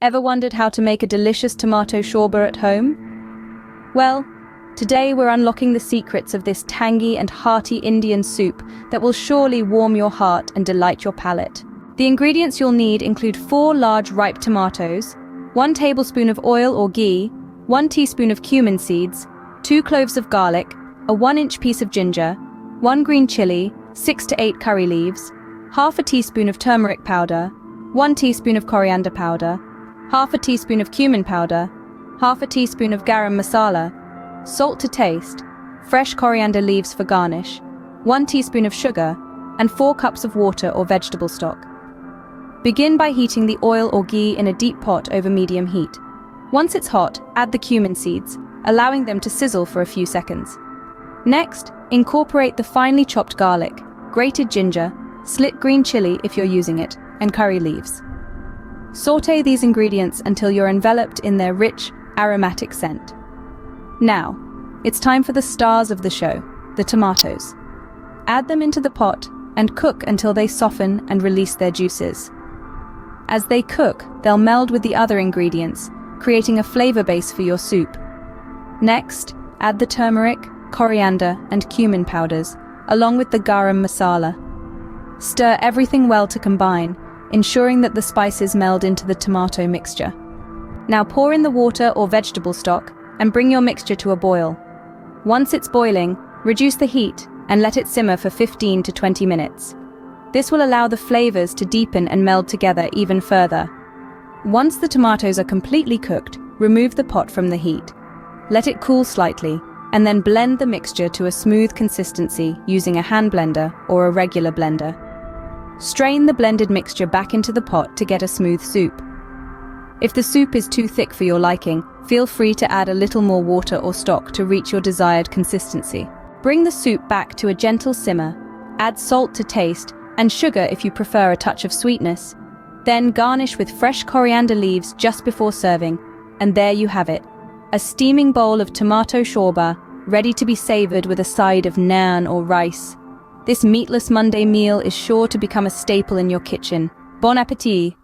Ever wondered how to make a delicious tomato shorba at home? Well, today we're unlocking the secrets of this tangy and hearty Indian soup that will surely warm your heart and delight your palate. The ingredients you'll need include 4 large ripe tomatoes, 1 tablespoon of oil or ghee, 1 teaspoon of cumin seeds, 2 cloves of garlic, a 1-inch piece of ginger, 1 green chili, 6 to 8 curry leaves, half a teaspoon of turmeric powder, 1 teaspoon of coriander powder, half a teaspoon of cumin powder, half a teaspoon of garam masala, salt to taste, fresh coriander leaves for garnish, 1 teaspoon of sugar, and 4 cups of water or vegetable stock. Begin by heating the oil or ghee in a deep pot over medium heat. Once it's hot, add the cumin seeds, allowing them to sizzle for a few seconds. Next, incorporate the finely chopped garlic, grated ginger, slit green chili if you're using it, and curry leaves. Sauté these ingredients until you're enveloped in their rich, aromatic scent. Now, it's time for the stars of the show, the tomatoes. Add them into the pot and cook until they soften and release their juices. As they cook, they'll meld with the other ingredients, creating a flavor base for your soup. Next, add the turmeric, coriander, and cumin powders, along with the garam masala. Stir everything well to combine, ensuring that the spices meld into the tomato mixture. Now pour in the water or vegetable stock and bring your mixture to a boil. Once it's boiling, reduce the heat and let it simmer for 15 to 20 minutes. This will allow the flavors to deepen and meld together even further. Once the tomatoes are completely cooked, remove the pot from the heat. Let it cool slightly, and then blend the mixture to a smooth consistency using a hand blender or a regular blender. Strain the blended mixture back into the pot to get a smooth soup. If the soup is too thick for your liking, feel free to add a little more water or stock to reach your desired consistency. Bring the soup back to a gentle simmer, add salt to taste, and sugar if you prefer a touch of sweetness. Then garnish with fresh coriander leaves just before serving, and there you have it, a steaming bowl of tomato shorba, ready to be savored with a side of naan or rice. This meatless Monday meal is sure to become a staple in your kitchen. Bon appétit!